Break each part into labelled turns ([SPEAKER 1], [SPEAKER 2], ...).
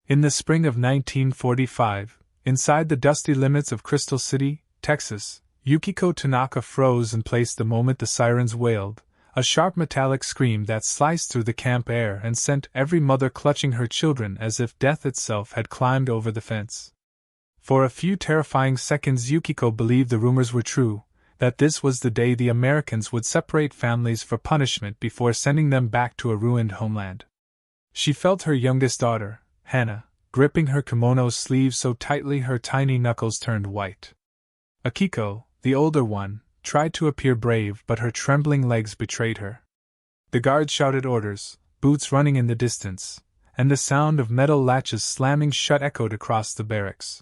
[SPEAKER 1] In the spring of 1945, inside the dusty limits of Crystal City, Texas, Yukiko Tanaka froze in place the moment the sirens wailed, a sharp metallic scream that sliced through the camp air and sent every mother clutching her children as if death itself had climbed over the fence. For a few terrifying seconds Yukiko believed the rumors were true, that this was the day the Americans would separate families for punishment before sending them back to a ruined homeland. She felt her youngest daughter, Hana, gripping her kimono sleeve so tightly her tiny knuckles turned white. Akiko, the older one, tried to appear brave but her trembling legs betrayed her. The guards shouted orders, boots running in the distance, and the sound of metal latches slamming shut echoed across the barracks.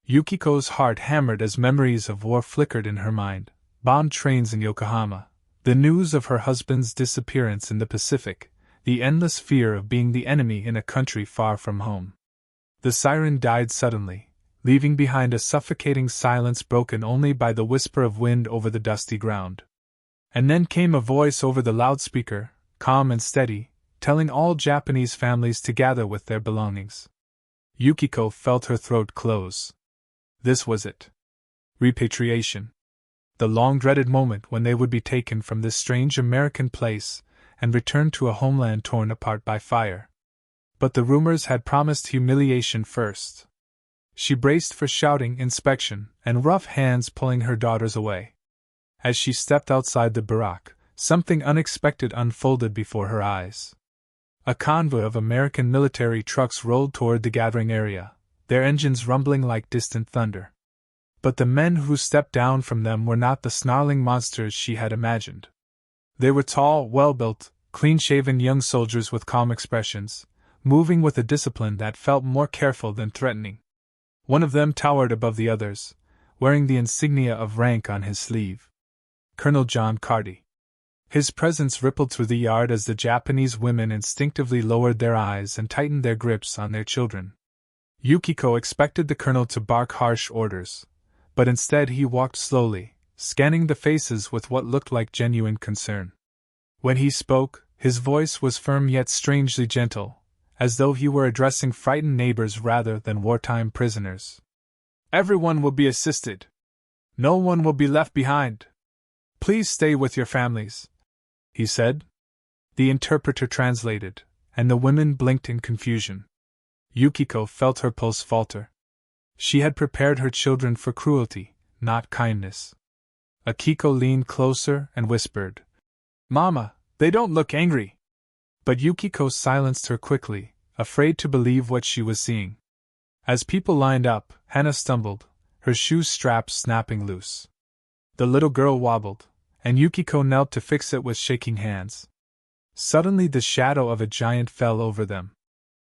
[SPEAKER 1] Yukiko's heart hammered as memories of war flickered in her mind, bombed trains in Yokohama, the news of her husband's disappearance in the Pacific, the endless fear of being the enemy in a country far from home. The siren died suddenly, leaving behind a suffocating silence broken only by the whisper of wind over the dusty ground. And then came a voice over the loudspeaker, calm and steady, telling all Japanese families to gather with their belongings. Yukiko felt her throat close. This was it. Repatriation. The long-dreaded moment when they would be taken from this strange American place and returned to a homeland torn apart by fire. But the rumors had promised humiliation first. She braced for shouting, inspection, and rough hands pulling her daughters away. As she stepped outside the barrack, something unexpected unfolded before her eyes. A convoy of American military trucks rolled toward the gathering area, their engines rumbling like distant thunder. But the men who stepped down from them were not the snarling monsters she had imagined. They were tall, well-built, clean-shaven young soldiers with calm expressions, moving with a discipline that felt more careful than threatening. One of them towered above the others, wearing the insignia of rank on his sleeve. Colonel John Carty. His presence rippled through the yard as the Japanese women instinctively lowered their eyes and tightened their grips on their children. Yukiko expected the colonel to bark harsh orders, but instead he walked slowly, scanning the faces with what looked like genuine concern. When he spoke, his voice was firm yet strangely gentle, as though he were addressing frightened neighbors rather than wartime prisoners. "Everyone will be assisted. No one will be left behind. Please stay with your families," he said. The interpreter translated, and the women blinked in confusion. Yukiko felt her pulse falter. She had prepared her children for cruelty, not kindness. Akiko leaned closer and whispered, "Mama, they don't look angry." But Yukiko silenced her quickly, afraid to believe what she was seeing. As people lined up, Hana stumbled, her shoe straps snapping loose. The little girl wobbled, and Yukiko knelt to fix it with shaking hands. Suddenly the shadow of a giant fell over them.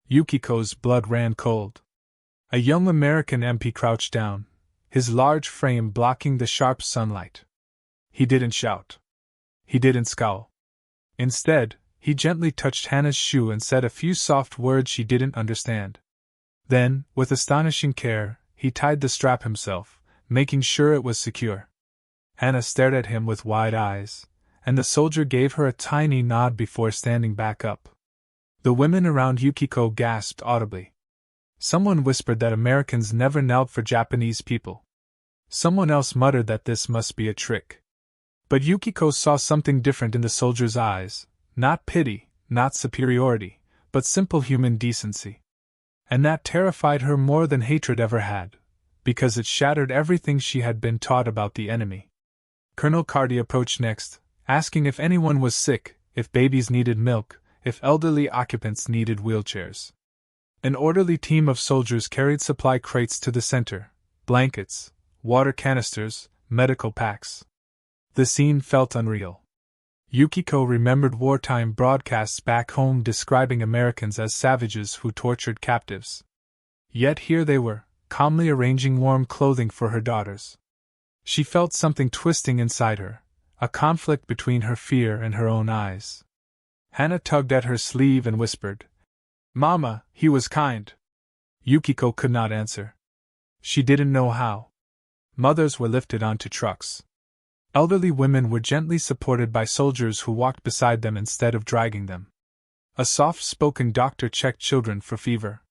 [SPEAKER 1] Yukiko's blood ran cold. A young American MP crouched down, his large frame blocking the sharp sunlight. He didn't shout. He didn't scowl. Instead, he gently touched Hana's shoe and said a few soft words she didn't understand. Then, with astonishing care, he tied the strap himself, making sure it was secure. Hana stared at him with wide eyes, and the soldier gave her a tiny nod before standing back up. The women around Yukiko gasped audibly. Someone whispered that Americans never knelt for Japanese people. Someone else muttered that this must be a trick. But Yukiko saw something different in the soldier's eyes, not pity, not superiority, but simple human decency. And that terrified her more than hatred ever had, because it shattered everything she had been taught about the enemy. Colonel Carty approached next, asking if anyone was sick, if babies needed milk, if elderly occupants needed wheelchairs. An orderly team of soldiers carried supply crates to the center, blankets, water canisters, medical packs. The scene felt unreal. Yukiko remembered wartime broadcasts back home describing Americans as savages who tortured captives. Yet here they were, calmly arranging warm clothing for her daughters. She felt something twisting inside her, a conflict between her fear and her own eyes. Hana tugged at her sleeve and whispered, "Mama, he was kind." Yukiko could not answer. She didn't know how. Mothers were lifted onto trucks. Elderly women were gently supported by soldiers who walked beside them instead of dragging them. A soft-spoken doctor checked children for fever.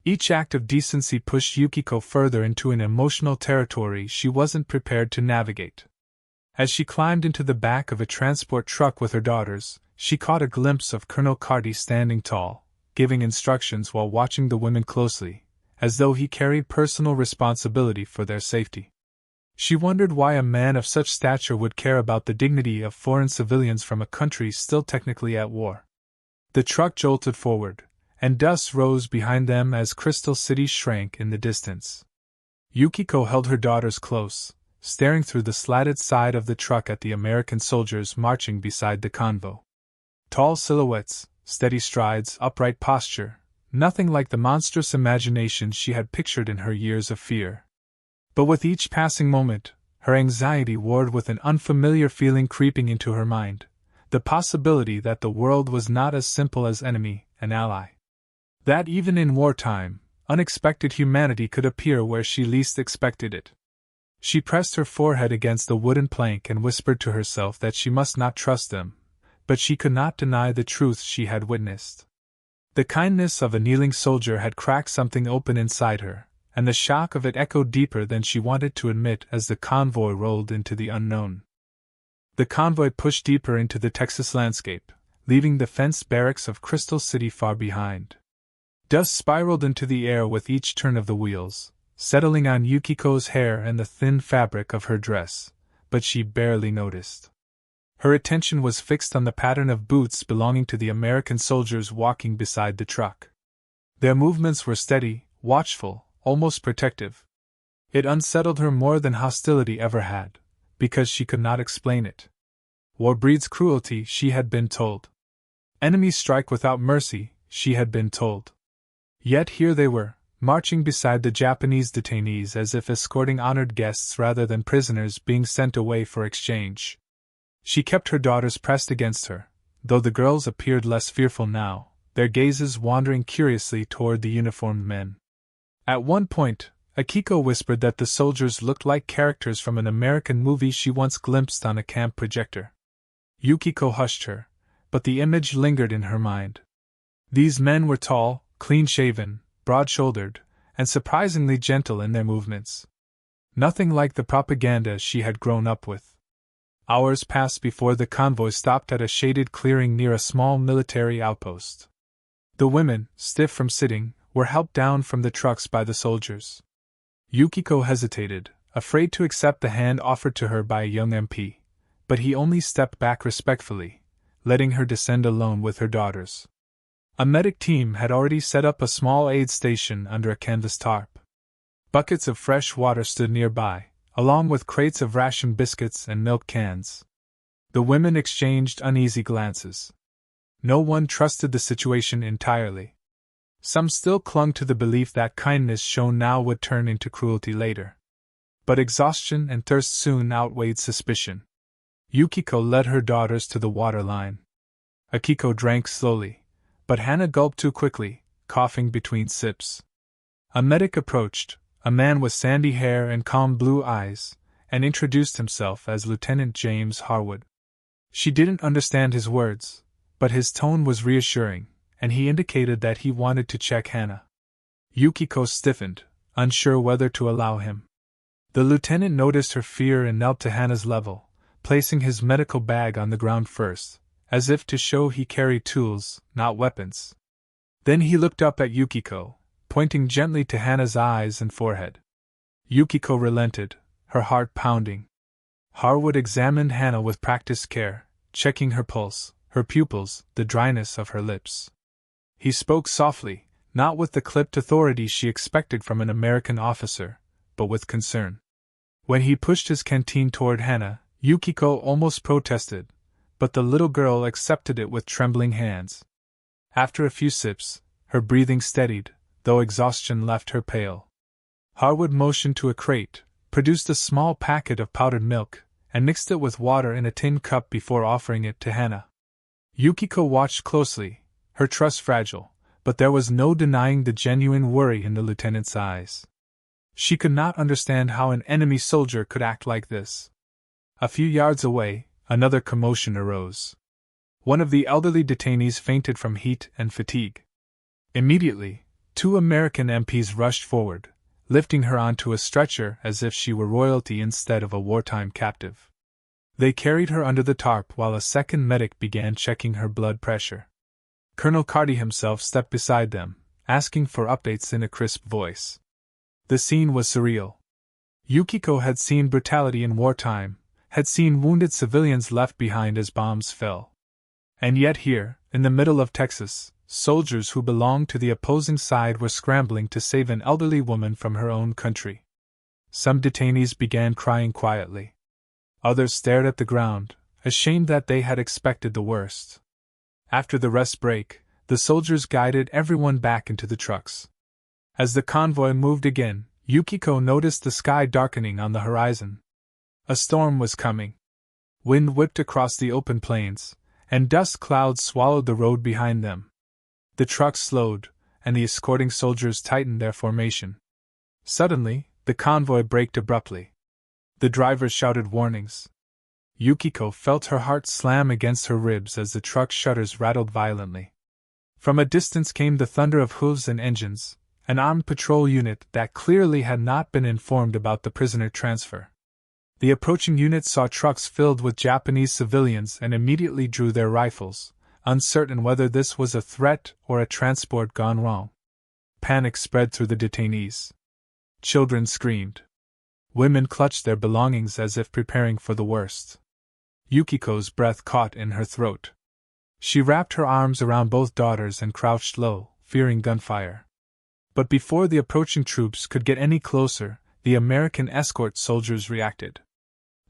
[SPEAKER 1] Each act of decency pushed Yukiko further into an emotional territory she wasn't prepared to navigate. As she climbed into the back of a transport truck with her daughters, she caught a glimpse of Colonel Carty standing tall, giving instructions while watching the women closely, as though he carried personal responsibility for their safety. She wondered why a man of such stature would care about the dignity of foreign civilians from a country still technically at war. The truck jolted forward, and dust rose behind them as Crystal City shrank in the distance. Yukiko held her daughters close, staring through the slatted side of the truck at the American soldiers marching beside the convoy. Tall silhouettes, steady strides, upright posture, nothing like the monstrous imagination she had pictured in her years of fear. But with each passing moment, her anxiety warred with an unfamiliar feeling creeping into her mind, the possibility that the world was not as simple as enemy and ally. That even in wartime, unexpected humanity could appear where she least expected it. She pressed her forehead against the wooden plank and whispered to herself that she must not trust them, but she could not deny the truth she had witnessed. The kindness of a kneeling soldier had cracked something open inside her, and the shock of it echoed deeper than she wanted to admit as the convoy rolled into the unknown. The convoy pushed deeper into the Texas landscape, leaving the fenced barracks of Crystal City far behind. Dust spiraled into the air with each turn of the wheels, settling on Yukiko's hair and the thin fabric of her dress, but she barely noticed. Her attention was fixed on the pattern of boots belonging to the American soldiers walking beside the truck. Their movements were steady, watchful, almost protective. It unsettled her more than hostility ever had, because she could not explain it. War breeds cruelty, she had been told. Enemies strike without mercy, she had been told. Yet here they were, marching beside the Japanese detainees as if escorting honored guests rather than prisoners being sent away for exchange. She kept her daughters pressed against her, though the girls appeared less fearful now, their gazes wandering curiously toward the uniformed men. At one point, Akiko whispered that the soldiers looked like characters from an American movie she once glimpsed on a camp projector. Yukiko hushed her, but the image lingered in her mind. These men were tall, clean-shaven, broad-shouldered, and surprisingly gentle in their movements. Nothing like the propaganda she had grown up with. Hours passed before the convoy stopped at a shaded clearing near a small military outpost. The women, stiff from sitting, were helped down from the trucks by the soldiers. Yukiko hesitated, afraid to accept the hand offered to her by a young MP, but he only stepped back respectfully, letting her descend alone with her daughters. A medic team had already set up a small aid station under a canvas tarp. Buckets of fresh water stood nearby, along with crates of ration biscuits and milk cans. The women exchanged uneasy glances. No one trusted the situation entirely. Some still clung to the belief that kindness shown now would turn into cruelty later. But exhaustion and thirst soon outweighed suspicion. Yukiko led her daughters to the water line. Akiko drank slowly, but Hana gulped too quickly, coughing between sips. A medic approached, a man with sandy hair and calm blue eyes, and introduced himself as Lieutenant James Harwood. She didn't understand his words, but his tone was reassuring, and he indicated that he wanted to check Hana. Yukiko stiffened, unsure whether to allow him. The lieutenant noticed her fear and knelt to Hana's level, placing his medical bag on the ground first, as if to show he carried tools, not weapons. Then he looked up at Yukiko, pointing gently to Hana's eyes and forehead. Yukiko relented, her heart pounding. Harwood examined Hana with practiced care, checking her pulse, her pupils, the dryness of her lips. He spoke softly, not with the clipped authority she expected from an American officer, but with concern. When he pushed his canteen toward Hana, Yukiko almost protested, but the little girl accepted it with trembling hands. After a few sips, her breathing steadied, though exhaustion left her pale. Harwood motioned to a crate, produced a small packet of powdered milk, and mixed it with water in a tin cup before offering it to Hana. Yukiko watched closely, her trust fragile, but there was no denying the genuine worry in the lieutenant's eyes. She could not understand how an enemy soldier could act like this. A few yards away, another commotion arose. One of the elderly detainees fainted from heat and fatigue. Immediately, 2 American MPs rushed forward, lifting her onto a stretcher as if she were royalty instead of a wartime captive. They carried her under the tarp while a second medic began checking her blood pressure. Colonel Carty himself stepped beside them, asking for updates in a crisp voice. The scene was surreal. Yukiko had seen brutality in wartime, had seen wounded civilians left behind as bombs fell. And yet here, in the middle of Texas, soldiers who belonged to the opposing side were scrambling to save an elderly woman from her own country. Some detainees began crying quietly. Others stared at the ground, ashamed that they had expected the worst. After the rest break, the soldiers guided everyone back into the trucks. As the convoy moved again, Yukiko noticed the sky darkening on the horizon. A storm was coming. Wind whipped across the open plains, and dust clouds swallowed the road behind them. The trucks slowed, and the escorting soldiers tightened their formation. Suddenly, the convoy braked abruptly. The drivers shouted warnings. Yukiko felt her heart slam against her ribs as the truck shutters rattled violently. From a distance came the thunder of hooves and engines, an armed patrol unit that clearly had not been informed about the prisoner transfer. The approaching unit saw trucks filled with Japanese civilians and immediately drew their rifles, uncertain whether this was a threat or a transport gone wrong. Panic spread through the detainees. Children screamed. Women clutched their belongings as if preparing for the worst. Yukiko's breath caught in her throat. She wrapped her arms around both daughters and crouched low, fearing gunfire. But before the approaching troops could get any closer, the American escort soldiers reacted.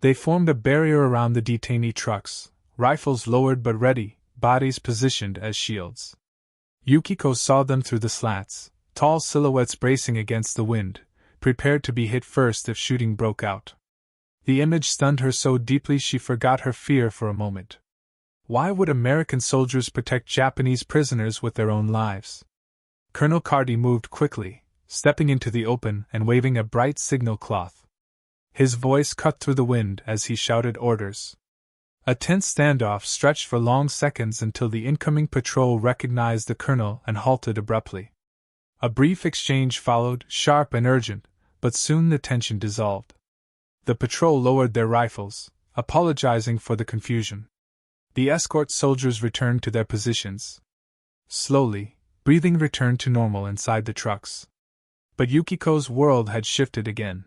[SPEAKER 1] They formed a barrier around the detainee trucks, rifles lowered but ready, bodies positioned as shields. Yukiko saw them through the slats, tall silhouettes bracing against the wind, prepared to be hit first if shooting broke out. The image stunned her so deeply she forgot her fear for a moment. Why would American soldiers protect Japanese prisoners with their own lives? Colonel Carty moved quickly, stepping into the open and waving a bright signal cloth. His voice cut through the wind as he shouted orders. A tense standoff stretched for long seconds until the incoming patrol recognized the colonel and halted abruptly. A brief exchange followed, sharp and urgent, but soon the tension dissolved. The patrol lowered their rifles, apologizing for the confusion. The escort soldiers returned to their positions. Slowly, breathing returned to normal inside the trucks. But Yukiko's world had shifted again.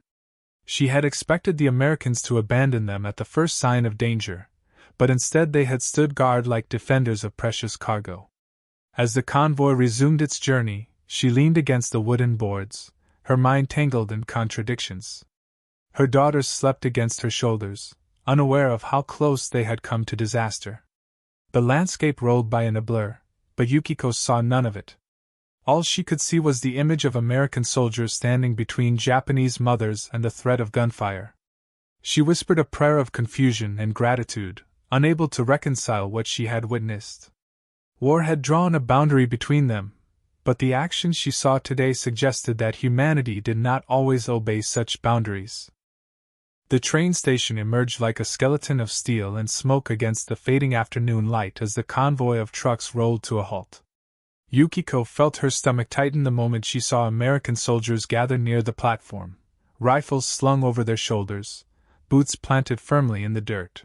[SPEAKER 1] She had expected the Americans to abandon them at the first sign of danger, but instead they had stood guard like defenders of precious cargo. As the convoy resumed its journey, she leaned against the wooden boards, her mind tangled in contradictions. Her daughters slept against her shoulders, unaware of how close they had come to disaster. The landscape rolled by in a blur, but Yukiko saw none of it. All she could see was the image of American soldiers standing between Japanese mothers and the threat of gunfire. She whispered a prayer of confusion and gratitude, unable to reconcile what she had witnessed. War had drawn a boundary between them, but the action she saw today suggested that humanity did not always obey such boundaries. The train station emerged like a skeleton of steel and smoke against the fading afternoon light as the convoy of trucks rolled to a halt. Yukiko felt her stomach tighten the moment she saw American soldiers gather near the platform, rifles slung over their shoulders, boots planted firmly in the dirt.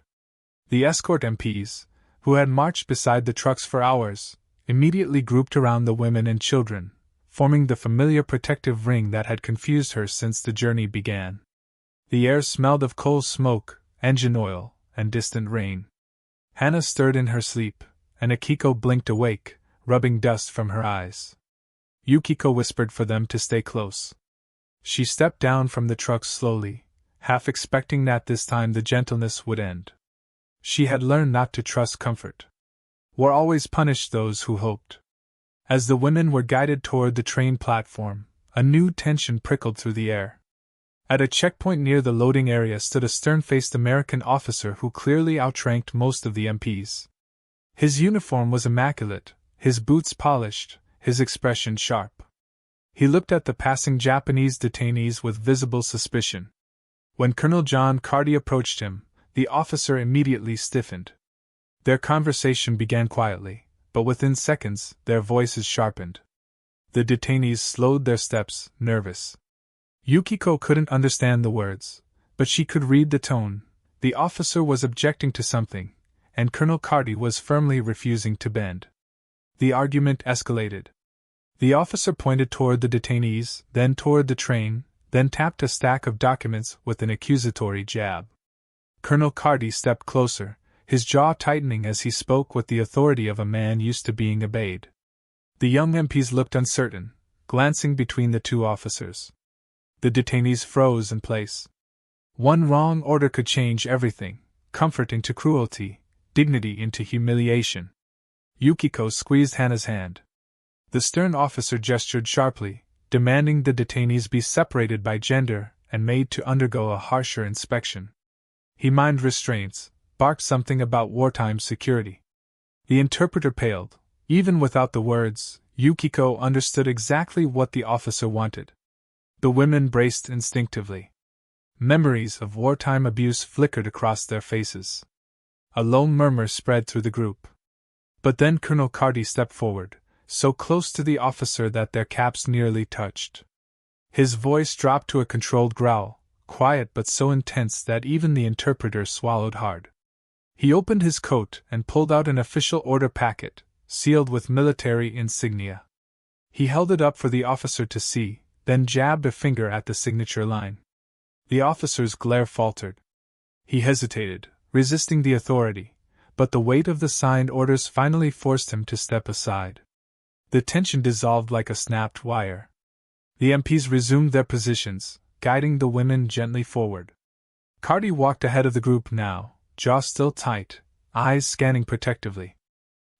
[SPEAKER 1] The escort MPs, who had marched beside the trucks for hours, immediately grouped around the women and children, forming the familiar protective ring that had confused her since the journey began. The air smelled of coal smoke, engine oil, and distant rain. Hana stirred in her sleep, and Akiko blinked awake, rubbing dust from her eyes. Yukiko whispered for them to stay close. She stepped down from the truck slowly, half expecting that this time the gentleness would end. She had learned not to trust comfort. War always punished those who hoped. As the women were guided toward the train platform, a new tension prickled through the air. At a checkpoint near the loading area stood a stern-faced American officer who clearly outranked most of the MPs. His uniform was immaculate, his boots polished, his expression sharp. He looked at the passing Japanese detainees with visible suspicion. When Colonel John Carty approached him, the officer immediately stiffened. Their conversation began quietly, but within seconds, their voices sharpened. The detainees slowed their steps, nervous. Yukiko couldn't understand the words, but she could read the tone. The officer was objecting to something, and Colonel Carty was firmly refusing to bend. The argument escalated. The officer pointed toward the detainees, then toward the train, then tapped a stack of documents with an accusatory jab. Colonel Carty stepped closer, his jaw tightening as he spoke with the authority of a man used to being obeyed. The young MPs looked uncertain, glancing between the two officers. The detainees froze in place. One wrong order could change everything, comfort into cruelty, dignity into humiliation. Yukiko squeezed Hana's hand. The stern officer gestured sharply, demanding the detainees be separated by gender and made to undergo a harsher inspection. He mimed restraints, barked something about wartime security. The interpreter paled. Even without the words, Yukiko understood exactly what the officer wanted. The women braced instinctively. Memories of wartime abuse flickered across their faces. A low murmur spread through the group. But then Colonel Carty stepped forward, so close to the officer that their caps nearly touched. His voice dropped to a controlled growl, quiet but so intense that even the interpreter swallowed hard. He opened his coat and pulled out an official order packet, sealed with military insignia. He held it up for the officer to see, then jabbed a finger at the signature line. The officer's glare faltered. He hesitated, resisting the authority, but the weight of the signed orders finally forced him to step aside. The tension dissolved like a snapped wire. The MPs resumed their positions, guiding the women gently forward. Carty walked ahead of the group now, jaw still tight, eyes scanning protectively.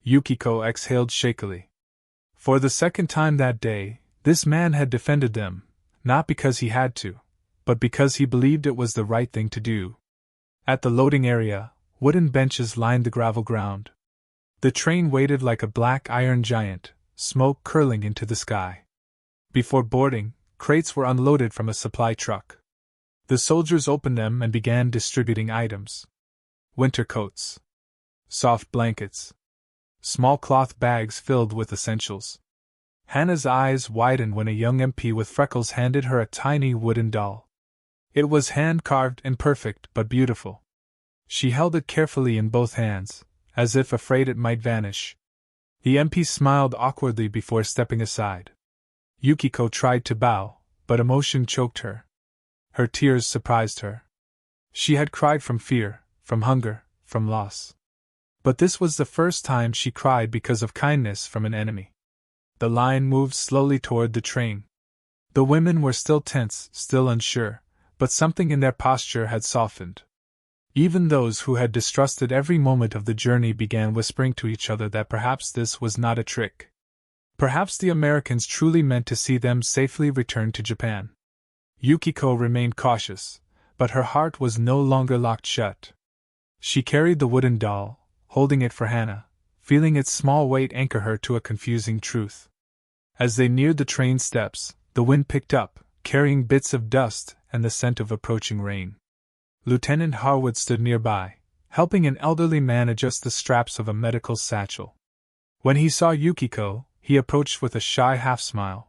[SPEAKER 1] Yukiko exhaled shakily. For the second time that day, this man had defended them, not because he had to, but because he believed it was the right thing to do. At the loading area, wooden benches lined the gravel ground. The train waited like a black iron giant, smoke curling into the sky. Before boarding, crates were unloaded from a supply truck. The soldiers opened them and began distributing items. Winter coats. Soft blankets. Small cloth bags filled with essentials. Hana's eyes widened when a young MP with freckles handed her a tiny wooden doll. It was hand-carved and perfect but beautiful. She held it carefully in both hands, as if afraid it might vanish. The MP smiled awkwardly before stepping aside. Yukiko tried to bow, but emotion choked her. Her tears surprised her. She had cried from fear, from hunger, from loss. But this was the first time she cried because of kindness from an enemy. The line moved slowly toward the train. The women were still tense, still unsure, but something in their posture had softened. Even those who had distrusted every moment of the journey began whispering to each other that perhaps this was not a trick. Perhaps the Americans truly meant to see them safely return to Japan. Yukiko remained cautious, but her heart was no longer locked shut. She carried the wooden doll, holding it for Hana, feeling its small weight anchor her to a confusing truth. As they neared the train steps, the wind picked up, carrying bits of dust and the scent of approaching rain. Lieutenant Harwood stood nearby, helping an elderly man adjust the straps of a medical satchel. When he saw Yukiko, he approached with a shy half-smile.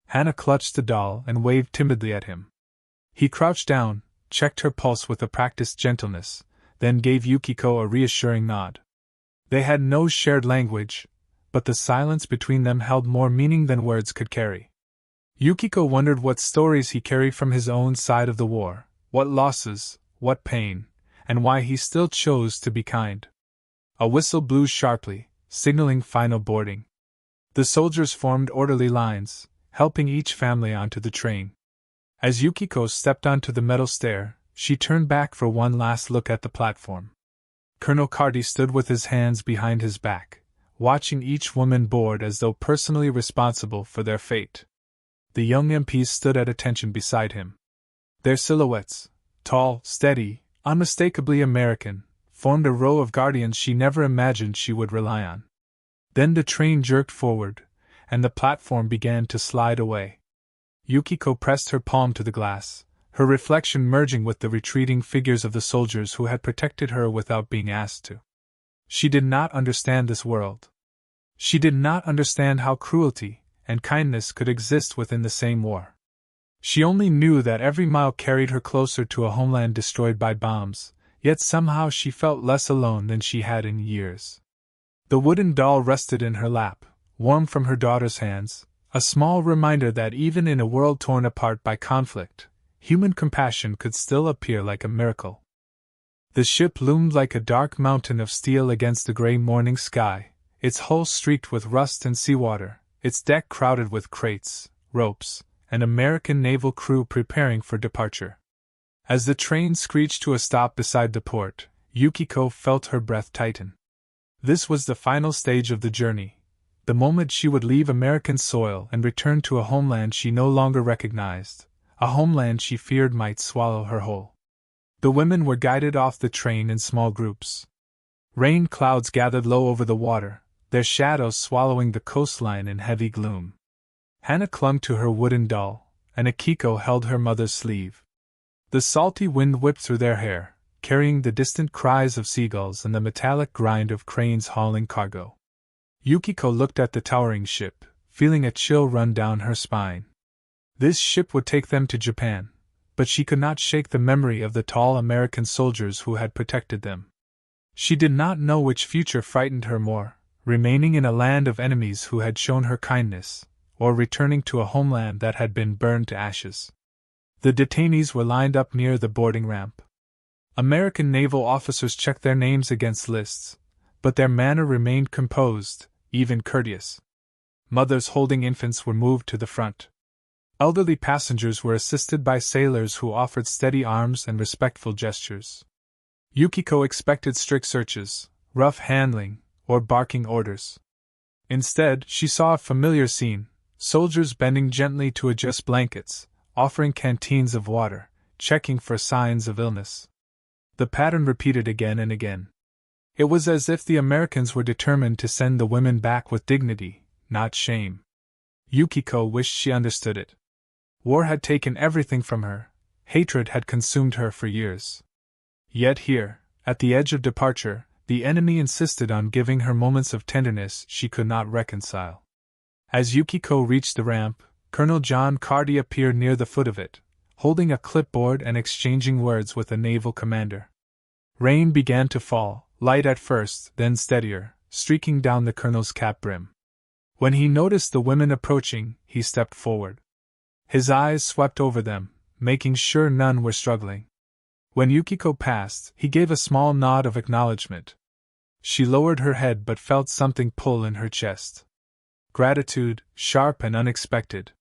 [SPEAKER 1] Hana clutched the doll and waved timidly at him. He crouched down, checked her pulse with a practiced gentleness, then gave Yukiko a reassuring nod. They had no shared language, but the silence between them held more meaning than words could carry. Yukiko wondered what stories he carried from his own side of the war, what losses, what pain, and why he still chose to be kind. A whistle blew sharply, signaling final boarding. The soldiers formed orderly lines, helping each family onto the train. As Yukiko stepped onto the metal stair, she turned back for one last look at the platform. Colonel Carty stood with his hands behind his back, watching each woman board as though personally responsible for their fate. The young MPs stood at attention beside him. Their silhouettes, tall, steady, unmistakably American, formed a row of guardians she never imagined she would rely on. Then the train jerked forward, and the platform began to slide away. Yukiko pressed her palm to the glass, her reflection merging with the retreating figures of the soldiers who had protected her without being asked to. She did not understand this world. She did not understand how cruelty, and kindness could exist within the same war. She only knew that every mile carried her closer to a homeland destroyed by bombs, yet somehow she felt less alone than she had in years. The wooden doll rested in her lap, warm from her daughter's hands, a small reminder that even in a world torn apart by conflict, human compassion could still appear like a miracle. The ship loomed like a dark mountain of steel against the gray morning sky, its hull streaked with rust and seawater, its deck crowded with crates, ropes, and American naval crew preparing for departure. As the train screeched to a stop beside the port, Yukiko felt her breath tighten. This was the final stage of the journey, the moment she would leave American soil and return to a homeland she no longer recognized, a homeland she feared might swallow her whole. The women were guided off the train in small groups. Rain clouds gathered low over the water, their shadows swallowing the coastline in heavy gloom. Hana clung to her wooden doll, and Akiko held her mother's sleeve. The salty wind whipped through their hair, carrying the distant cries of seagulls and the metallic grind of cranes hauling cargo. Yukiko looked at the towering ship, feeling a chill run down her spine. This ship would take them to Japan, but she could not shake the memory of the tall American soldiers who had protected them. She did not know which future frightened her more, remaining in a land of enemies who had shown her kindness, or returning to a homeland that had been burned to ashes. The detainees were lined up near the boarding ramp. American naval officers checked their names against lists, but their manner remained composed, even courteous. Mothers holding infants were moved to the front. Elderly passengers were assisted by sailors who offered steady arms and respectful gestures. Yukiko expected strict searches, rough handling, or barking orders. Instead, she saw a familiar scene: soldiers bending gently to adjust blankets, offering canteens of water, checking for signs of illness. The pattern repeated again and again. It was as if the Americans were determined to send the women back with dignity, not shame. Yukiko wished she understood it. War had taken everything from her, hatred had consumed her for years. Yet here, at the edge of departure, the enemy insisted on giving her moments of tenderness she could not reconcile. As Yukiko reached the ramp, Colonel John Carty appeared near the foot of it, holding a clipboard and exchanging words with a naval commander. Rain began to fall, light at first, then steadier, streaking down the colonel's cap brim. When he noticed the women approaching, he stepped forward. His eyes swept over them, making sure none were struggling. When Yukiko passed, he gave a small nod of acknowledgement. She lowered her head but felt something pull in her chest. Gratitude, sharp and unexpected.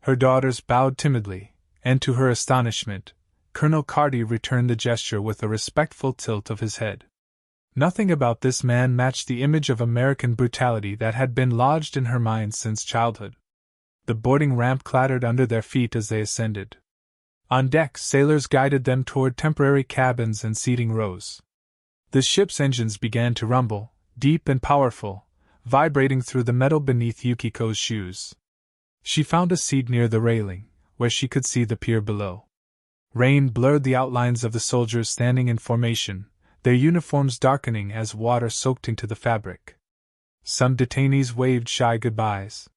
[SPEAKER 1] Her daughters bowed timidly, and to her astonishment, Colonel Carty returned the gesture with a respectful tilt of his head. Nothing about this man matched the image of American brutality that had been lodged in her mind since childhood. The boarding ramp clattered under their feet as they ascended. On deck, sailors guided them toward temporary cabins and seating rows. The ship's engines began to rumble, deep and powerful, vibrating through the metal beneath Yukiko's shoes. She found a seat near the railing, where she could see the pier below. Rain blurred the outlines of the soldiers standing in formation, their uniforms darkening as water soaked into the fabric. Some detainees waved shy goodbyes.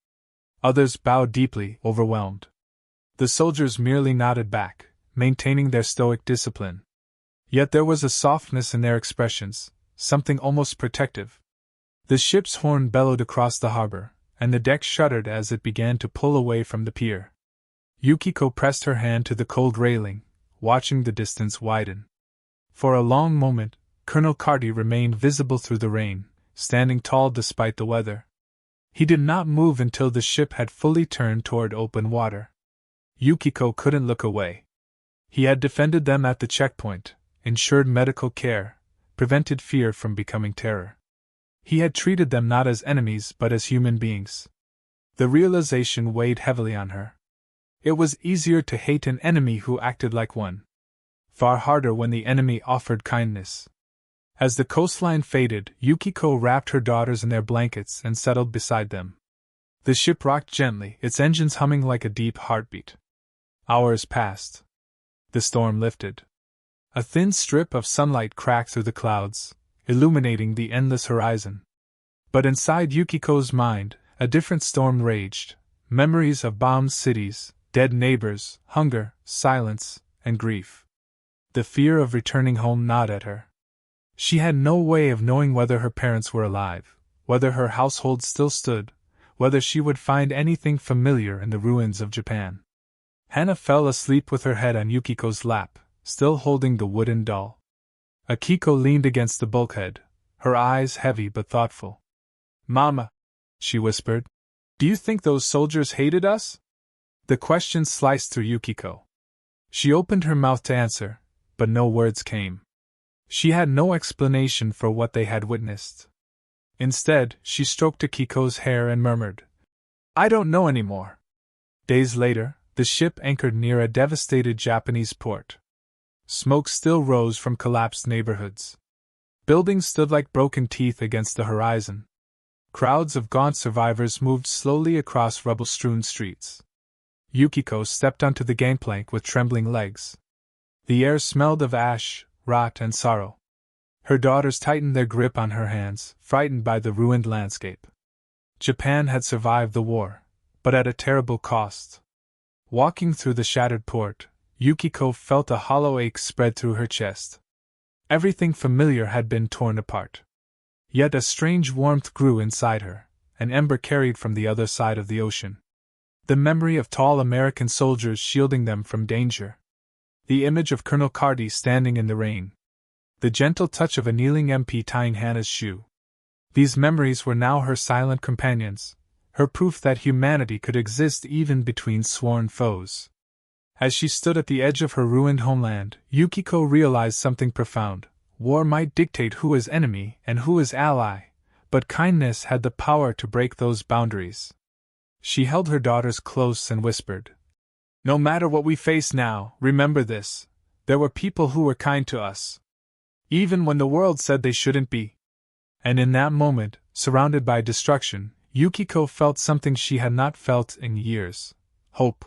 [SPEAKER 1] Others bowed deeply, overwhelmed. The soldiers merely nodded back, maintaining their stoic discipline. Yet there was a softness in their expressions, something almost protective. The ship's horn bellowed across the harbor, and the deck shuddered as it began to pull away from the pier. Yukiko pressed her hand to the cold railing, watching the distance widen. For a long moment, Colonel Carty remained visible through the rain, standing tall despite the weather. He did not move until the ship had fully turned toward open water. Yukiko couldn't look away. He had defended them at the checkpoint, ensured medical care, prevented fear from becoming terror. He had treated them not as enemies but as human beings. The realization weighed heavily on her. It was easier to hate an enemy who acted like one. Far harder when the enemy offered kindness. As the coastline faded, Yukiko wrapped her daughters in their blankets and settled beside them. The ship rocked gently, its engines humming like a deep heartbeat. Hours passed. The storm lifted. A thin strip of sunlight cracked through the clouds, illuminating the endless horizon. But inside Yukiko's mind, a different storm raged, memories of bombed cities, dead neighbors, hunger, silence, and grief. The fear of returning home gnawed at her. She had no way of knowing whether her parents were alive, whether her household still stood, whether she would find anything familiar in the ruins of Japan. Hana fell asleep with her head on Yukiko's lap, still holding the wooden doll. Akiko leaned against the bulkhead, her eyes heavy but thoughtful. "Mama," she whispered, "do you think those soldiers hated us?" The question sliced through Yukiko. She opened her mouth to answer, but no words came. She had no explanation for what they had witnessed. Instead, she stroked Akiko's hair and murmured, "I don't know anymore." Days later, the ship anchored near a devastated Japanese port. Smoke still rose from collapsed neighborhoods. Buildings stood like broken teeth against the horizon. Crowds of gaunt survivors moved slowly across rubble-strewn streets. Yukiko stepped onto the gangplank with trembling legs. The air smelled of ash, rot, and sorrow. Her daughters tightened their grip on her hands, frightened by the ruined landscape. Japan had survived the war, but at a terrible cost. Walking through the shattered port, Yukiko felt a hollow ache spread through her chest. Everything familiar had been torn apart. Yet a strange warmth grew inside her, an ember carried from the other side of the ocean. The memory of tall American soldiers shielding them from danger. The image of Colonel Carty standing in the rain. The gentle touch of a kneeling MP tying Hannah's shoe. These memories were now her silent companions, her proof that humanity could exist even between sworn foes. As she stood at the edge of her ruined homeland, Yukiko realized something profound. War might dictate who is enemy and who is ally, but kindness had the power to break those boundaries. She held her daughters close and whispered, "No matter what we face now, remember this: there were people who were kind to us, even when the world said they shouldn't be." And in that moment, surrounded by destruction, Yukiko felt something she had not felt in years: hope.